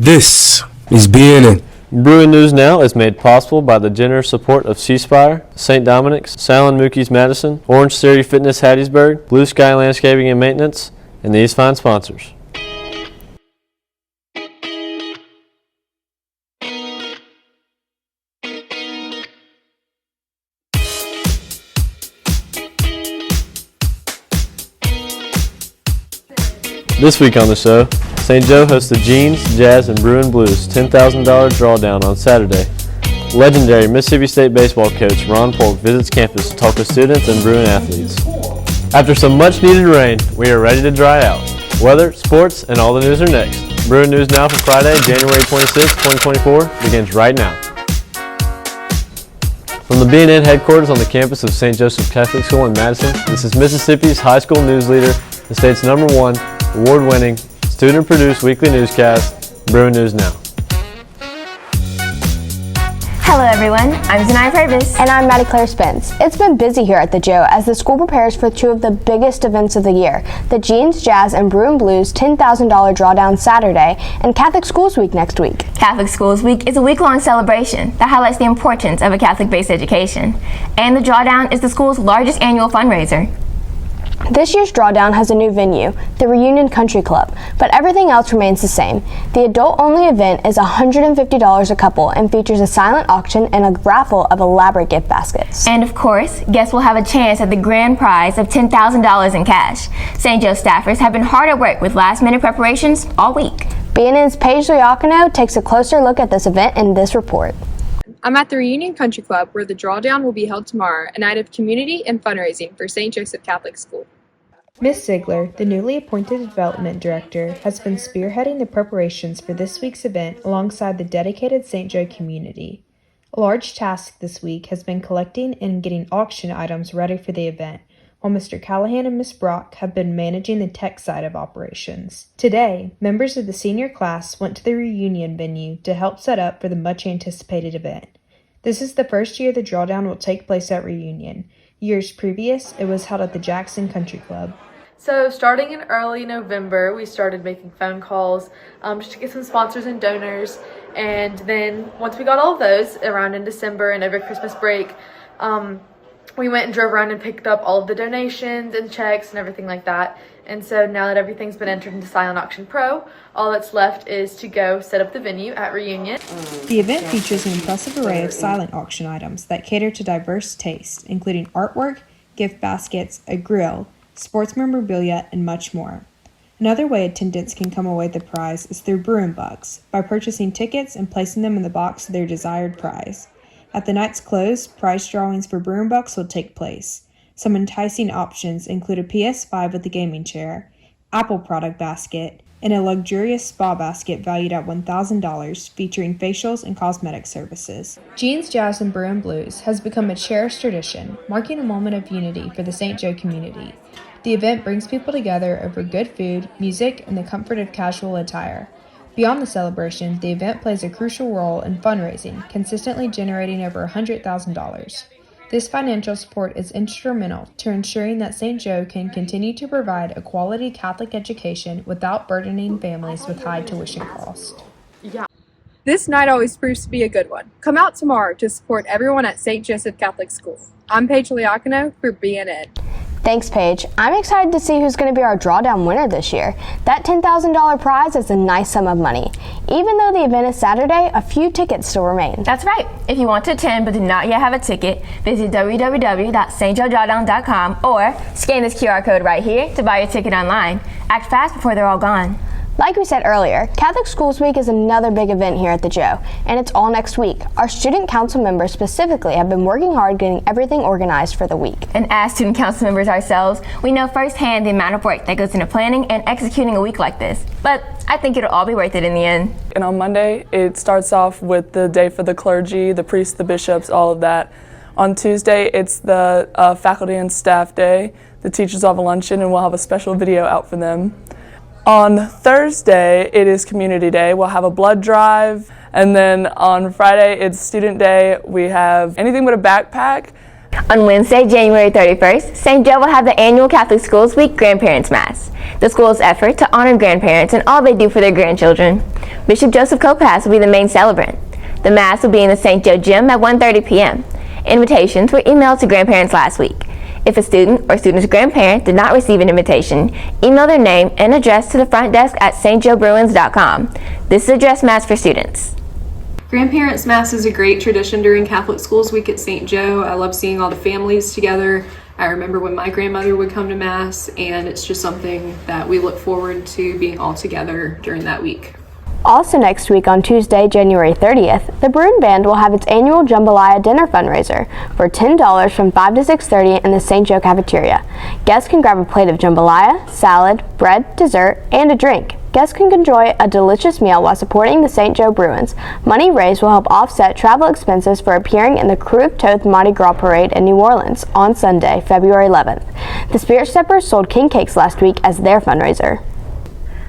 This is BNN. Bruin News Now is made possible by the generous support of C-Spire, St. Dominic's, Salon Mookie's Madison, Orange Theory Fitness Hattiesburg, Blue Sky Landscaping and Maintenance, and these fine sponsors. This week on the show, St. Joe hosts the Jeans, Jazz, and Bruin Blues $10,000 drawdown on Saturday. Legendary Mississippi State baseball coach Ron Polk visits campus to talk with students and Bruin athletes. After some much-needed rain, we are ready to dry out. Weather, sports, and all the news are next. Bruin News Now for Friday, January 26, 2024 begins right now. From the BNN headquarters on the campus of St. Joseph Catholic School in Madison, this is Mississippi's high school news leader, the state's #1, award-winning, student-produced weekly newscast, Bruin News Now. Hello everyone, I'm Zanaya Purvis. And I'm Maddie Claire Spence. It's been busy here at the Joe as the school prepares for two of the biggest events of the year, the Jeans, Jazz, and Bruin Blues $10,000 drawdown Saturday and Catholic Schools Week next week. Catholic Schools Week is a week-long celebration that highlights the importance of a Catholic-based education. And the drawdown is the school's largest annual fundraiser. This year's drawdown has a new venue, the Reunion Country Club, but everything else remains the same. The adult-only event is $150 a couple and features a silent auction and a raffle of elaborate gift baskets. And of course, guests will have a chance at the grand prize of $10,000 in cash. St. Joe staffers have been hard at work with last-minute preparations all week. BNN's Paige Liacono takes a closer look at this event in this report. I'm at the Reunion Country Club where the drawdown will be held tomorrow, a night of community and fundraising for St. Joseph Catholic School. Ms. Ziegler, the newly appointed development director, has been spearheading the preparations for this week's event alongside the dedicated St. Joe community. A large task this week has been collecting and getting auction items ready for the event, while Mr. Callahan and Ms. Brock have been managing the tech side of operations. Today, members of the senior class went to the reunion venue to help set up for the much-anticipated event. This is the first year the drawdown will take place at Reunion. Years previous, it was held at the Jackson Country Club. So starting in early November, we started making phone calls just to get some sponsors and donors. And then once we got all of those, around in December and over Christmas break, we went and drove around and picked up all of the donations and checks and everything like that. And so now that everything's been entered into Silent Auction Pro, all that's left is to go set up the venue at Reunion. The event features an impressive array of silent auction items that cater to diverse tastes, including artwork, gift baskets, a grill, sports memorabilia, and much more. Another way attendants can come away with the prize is through Bruin Bucks, by purchasing tickets and placing them in the box of their desired prize. At the night's close, prize drawings for Bruin Bucks will take place. Some enticing options include a PS5 with a gaming chair, Apple product basket, and a luxurious spa basket valued at $1,000 featuring facials and cosmetic services. Jeans, Jazz, and Bruin Blues has become a cherished tradition, marking a moment of unity for the St. Joe community. The event brings people together over good food, music, and the comfort of casual attire. Beyond the celebration, the event plays a crucial role in fundraising, consistently generating over $100,000. This financial support is instrumental to ensuring that St. Joe can continue to provide a quality Catholic education without burdening families with high tuition costs. This night always proves to be a good one. Come out tomorrow to support everyone at St. Joseph Catholic School. I'm Paige Liacono for BNN. Thanks, Paige. I'm excited to see who's going to be our drawdown winner this year. That $10,000 prize is a nice sum of money. Even though the event is Saturday, a few tickets still remain. That's right. If you want to attend but do not yet have a ticket, visit www.stjodrawdown.com or scan this QR code right here to buy your ticket online. Act fast before they're all gone. Like we said earlier, Catholic Schools Week is another big event here at the Joe, and it's all next week. Our student council members specifically have been working hard getting everything organized for the week. And as student council members ourselves, we know firsthand the amount of work that goes into planning and executing a week like this. But I think it'll all be worth it in the end. And on Monday, it starts off with the day for the clergy, the priests, the bishops, all of that. On Tuesday, it's the faculty and staff day. The teachers will have a luncheon, and we'll have a special video out for them. On Thursday, it is Community Day. We'll have a blood drive. And then on Friday, it's Student Day. We have anything but a backpack. On Wednesday, January 31st, St. Joe will have the annual Catholic Schools Week Grandparents Mass, the school's effort to honor grandparents and all they do for their grandchildren. Bishop Joseph Kopass will be the main celebrant. The Mass will be in the St. Joe Gym at 1:30 p.m. Invitations were emailed to grandparents last week. If a student or student's grandparent did not receive an invitation, email their name and address to the front desk at stjoebruins.com. This is a dress mass for students. Grandparents' Mass is a great tradition during Catholic Schools Week at St. Joe. I love seeing all the families together. I remember when my grandmother would come to Mass, and it's just something that we look forward to being all together during that week. Also next week on Tuesday, January 30th, the Bruin Band will have its annual Jambalaya dinner fundraiser for $10 from 5 to 6:30 in the St. Joe cafeteria. Guests can grab a plate of jambalaya, salad, bread, dessert, and a drink. Guests can enjoy a delicious meal while supporting the St. Joe Bruins. Money raised will help offset travel expenses for appearing in the Crew of Toth Mardi Gras Parade in New Orleans on Sunday, February 11th. The Spirit Steppers sold king cakes last week as their fundraiser.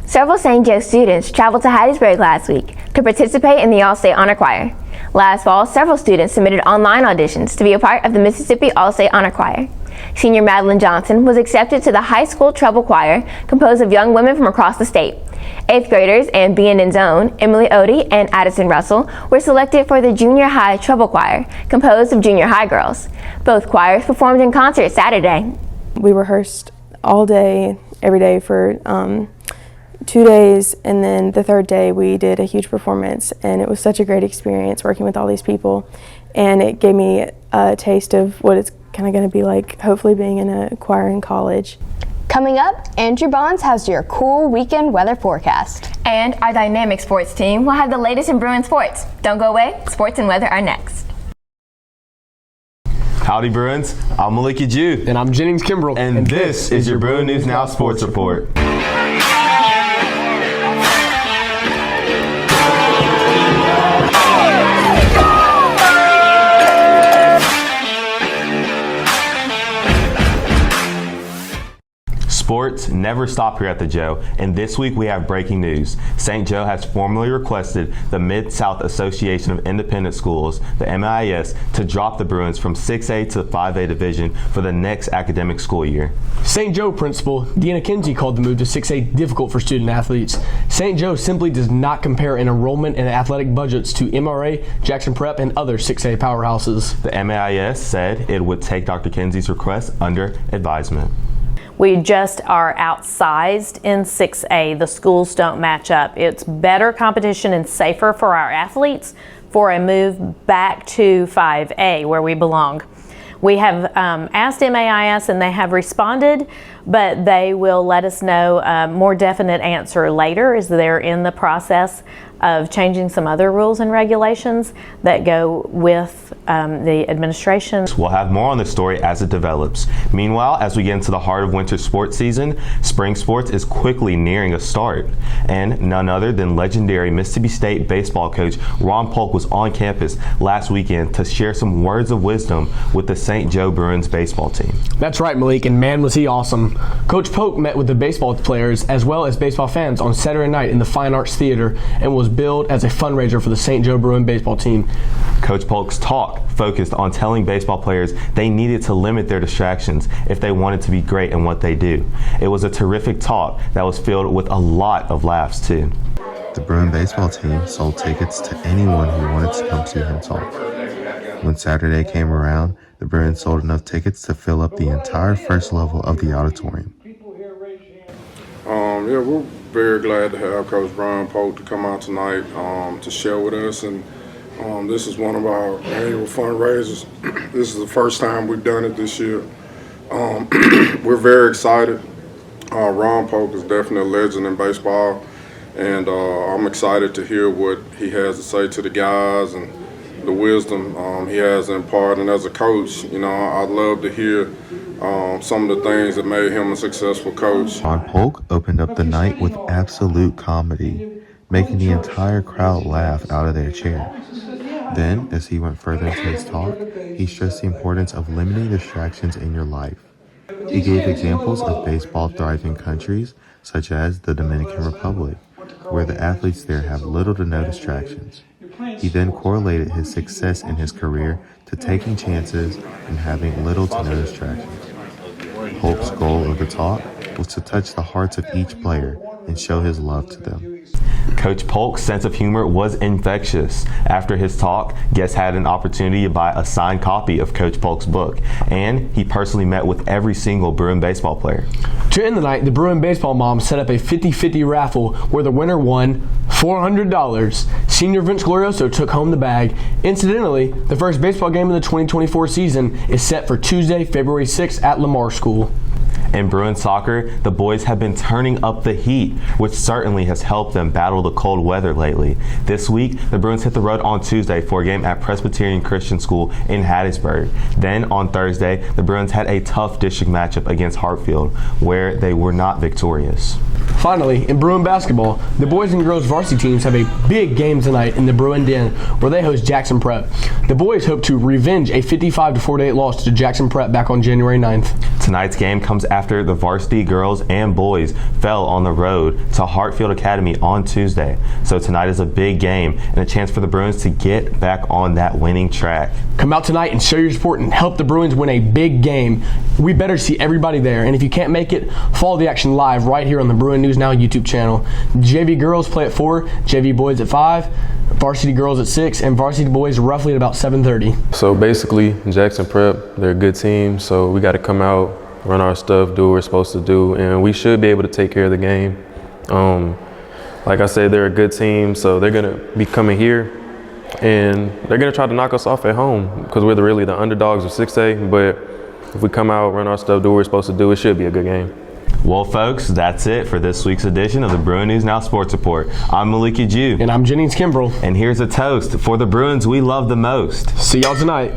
Several St. Joe students traveled to Hattiesburg last week to participate in the All-State Honor Choir. Last fall, several students submitted online auditions to be a part of the Mississippi All-State Honor Choir. Senior Madeline Johnson was accepted to the high school treble choir composed of young women from across the state. 8th graders and B&N's own Emily Odie and Addison Russell were selected for the junior high treble choir composed of junior high girls. Both choirs performed in concert Saturday. We rehearsed all day, every day for 2 days, and then the third day we did a huge performance, and it was such a great experience working with all these people, and it gave me a taste of what it's kind of going to be like, hopefully being in a choir in college. Coming up, Andrew Bonds has your cool weekend weather forecast. And our dynamic sports team will have the latest in Bruin sports. Don't go away, sports and weather are next. Howdy Bruins, I'm Maliki Jew. And I'm Jennings Kimbrell. And this is your Bruin News Now Sports Report. Sports never stop here at the Joe, and this week we have breaking news. St. Joe has formally requested the Mid-South Association of Independent Schools, the MIS, to drop the Bruins from 6A to 5A division for the next academic school year. St. Joe principal Deanna Kinsey called the move to 6A difficult for student athletes. St. Joe simply does not compare in enrollment and athletic budgets to MRA, Jackson Prep, and other 6A powerhouses. The MIS said it would take Dr. Kinsey's request under advisement. We just are outsized in 6A. The schools don't match up. It's better competition and safer for our athletes for a move back to 5A where we belong. We have asked MAIS and they have responded, but they will let us know a more definite answer later as they're in the process of changing some other rules and regulations that go with the administration. We'll have more on this story as it develops. Meanwhile, as we get into the heart of winter sports season, spring sports is quickly nearing a start. And none other than legendary Mississippi State baseball coach Ron Polk was on campus last weekend to share some words of wisdom with the St. Joe Bruins baseball team. That's right, Malik, and man was he awesome. Coach Polk met with the baseball players as well as baseball fans on Saturday night in the Fine Arts Theater and was billed as a fundraiser for the St. Joe Bruin baseball team. Coach Polk's talk focused on telling baseball players they needed to limit their distractions if they wanted to be great in what they do. It was a terrific talk that was filled with a lot of laughs too. The Bruin baseball team sold tickets to anyone who wanted to come see him talk. When Saturday came around, the Bruins sold enough tickets to fill up the entire first level of the auditorium. Yeah, we're very glad to have Coach Ron Polk to come out tonight to share with us, and this is one of our annual fundraisers. This is the first time we've done it this year. We're very excited. Ron Polk is definitely a legend in baseball, and I'm excited to hear what he has to say to the guys and the wisdom he has to impart. And as a coach, you know, I'd love to hear some of the things that made him a successful coach. Ron Polk opened up the night with absolute comedy, making the entire crowd laugh out of their chair. Then, as he went further into his talk, he stressed the importance of limiting distractions in your life. He gave examples of baseball thriving countries, such as the Dominican Republic, where the athletes there have little to no distractions. He then correlated his success in his career to taking chances and having little to no distractions. Polk's goal of the talk was to touch the hearts of each player and show his love to them. Coach Polk's sense of humor was infectious. After his talk, guests had an opportunity to buy a signed copy of Coach Polk's book, and he personally met with every single Bruin baseball player. To end the night, the Bruin baseball moms set up a 50-50 raffle where the winner won $400. Senior Vince Glorioso took home the bag. Incidentally, the first baseball game of the 2024 season is set for Tuesday, February 6th at Lamar School. In Bruin soccer, the boys have been turning up the heat, which certainly has helped them battle the cold weather lately. This week, the Bruins hit the road on Tuesday for a game at Presbyterian Christian School in Hattiesburg. Then on Thursday, the Bruins had a tough district matchup against Hartfield, where they were not victorious. Finally, in Bruin basketball, the boys and girls varsity teams have a big game tonight in the Bruin Den, where they host Jackson Prep. The boys hope to revenge a 55-48 loss to Jackson Prep back on January 9th. Tonight's game comes after the varsity girls and boys fell on the road to Hartfield Academy on Tuesday. So tonight is a big game and a chance for the Bruins to get back on that winning track. Come out tonight and show your support and help the Bruins win a big game. We better see everybody there. And if you can't make it, follow the action live right here on the Bruin News Now YouTube channel. JV girls play at 4, JV boys at 5, varsity girls at 6, and varsity boys roughly at about 7:30. So basically, Jackson Prep, they're a good team, so we got to come out, run our stuff, do what we're supposed to do, and we should be able to take care of the game. Like I said, they're a good team, so they're going to be coming here, and they're going to try to knock us off at home because we're really the underdogs of 6A, but if we come out, run our stuff, do what we're supposed to do, it should be a good game. Well, folks, that's it for this week's edition of the Bruin News Now Sports Report. I'm Malika Jew. And I'm Jennings Kimbrell. And here's a toast for the Bruins we love the most. See y'all tonight.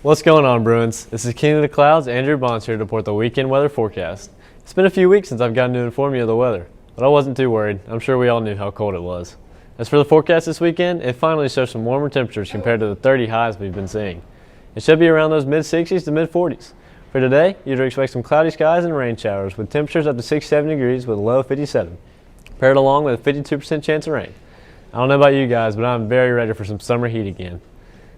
What's going on, Bruins? This is King of the Clouds, Andrew Bonds here to report the weekend weather forecast. It's been a few weeks since I've gotten to inform you of the weather, but I wasn't too worried. I'm sure we all knew how cold it was. As for the forecast this weekend, it finally shows some warmer temperatures compared to the 30 highs we've been seeing. It should be around those mid-60s to mid-40s. For today, you'd expect some cloudy skies and rain showers with temperatures up to 67 degrees with a low of 57, paired along with a 52% chance of rain. I don't know about you guys, but I'm very ready for some summer heat again.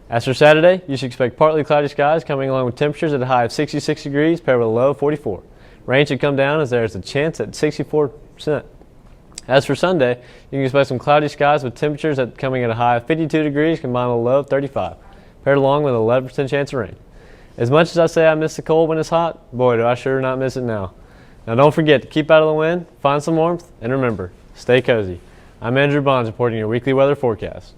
As for Saturday, you should expect partly cloudy skies coming along with temperatures at a high of 66 degrees paired with a low of 44. Rain should come down as there is a chance at 64%. As for Sunday, you can expect some cloudy skies with temperatures coming at a high of 52 degrees combined with a low of 35, paired along with an 11% chance of rain. As much as I say I miss the cold when it's hot, boy do I sure not miss it now. Now don't forget to keep out of the wind, find some warmth, and remember, stay cozy. I'm Andrew Bonds reporting your weekly weather forecast.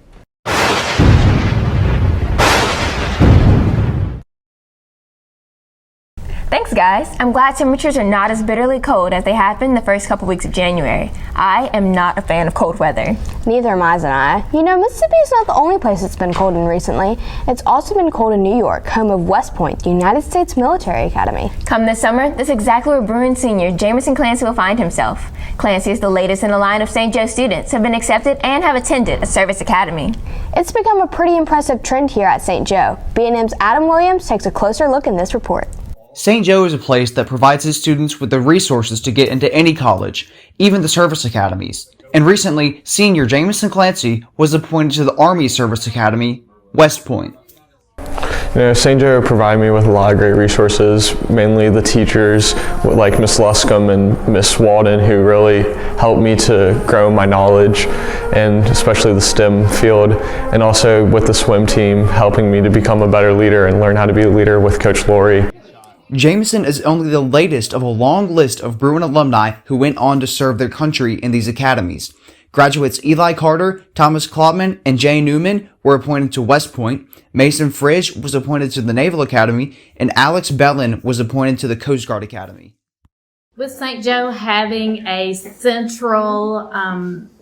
Thanks, guys. I'm glad temperatures are not as bitterly cold as they have been the first couple weeks of January. I am not a fan of cold weather. Neither am I. You know, Mississippi is not the only place it's been cold in recently. It's also been cold in New York, home of West Point, the United States Military Academy. Come this summer, that's exactly where Bruin senior Jamison Clancy will find himself. Clancy is the latest in a line of St. Joe students who have been accepted and have attended a service academy. It's become a pretty impressive trend here at St. Joe. B&M's Adam Williams takes a closer look in this report. St. Joe is a place that provides its students with the resources to get into any college, even the service academies. And recently, senior Jamison Clancy was appointed to the Army Service Academy, West Point. You know, St. Joe provided me with a lot of great resources, mainly the teachers like Miss Luscombe and Miss Walden, who really helped me to grow my knowledge, and especially the STEM field, and also with the swim team, helping me to become a better leader and learn how to be a leader with Coach Laurie. Jamison is only the latest of a long list of Bruin alumni who went on to serve their country in these academies. Graduates Eli Carter, Thomas Klopman, and Jay Newman were appointed to West Point. Mason Fridge was appointed to the Naval Academy, and Alex Bellin was appointed to the Coast Guard Academy. With St. Joe having a central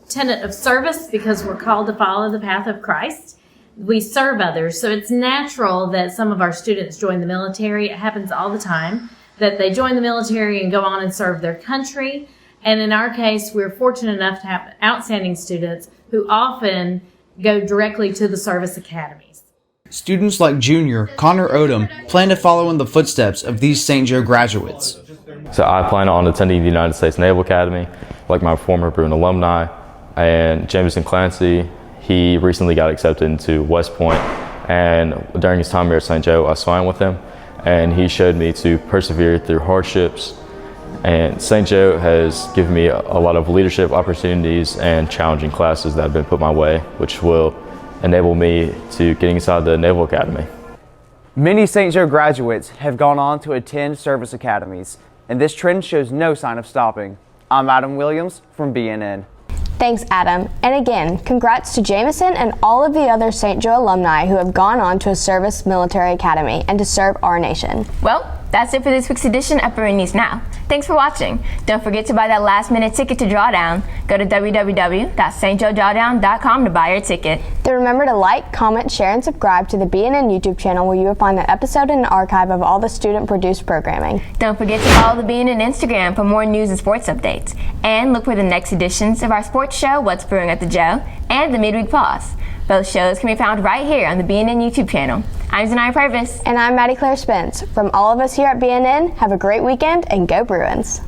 tenet of service because we're called to follow the path of Christ, we serve others, so it's natural that some of our students join the military. It happens all the time that they join the military and go on and serve their country. And in our case, we're fortunate enough to have outstanding students who often go directly to the service academies. Students like Junior Connor Odom plan to follow in the footsteps of these St. Joe graduates. So I plan on attending the United States Naval Academy, like my former Bruin alumni, and Jameson Clancy, he recently got accepted into West Point, and during his time here at St. Joe, I swam with him, and he showed me to persevere through hardships. And St. Joe has given me a lot of leadership opportunities and challenging classes that have been put my way, which will enable me to getting inside the Naval Academy. Many St. Joe graduates have gone on to attend service academies, and this trend shows no sign of stopping. I'm Adam Williams from BNN. Thanks, Adam. And again, congrats to Jameson and all of the other St. Joe alumni who have gone on to a service military academy and to serve our nation. Well, that's it for this week's edition of Bruin News Now. Thanks for watching. Don't forget to buy that last-minute ticket to Drawdown. Go to www.stjoedrawdown.com to buy your ticket. Then remember to like, comment, share, and subscribe to the BNN YouTube channel where you will find an episode and an archive of all the student-produced programming. Don't forget to follow the BNN Instagram for more news and sports updates. And look for the next editions of our sports show, What's Brewing at the Joe, and the Midweek Pause. Both shows can be found right here on the BNN YouTube channel. I'm Zanaya Purvis. And I'm Maddie Claire Spence. From all of us here at BNN, have a great weekend and go Bruins.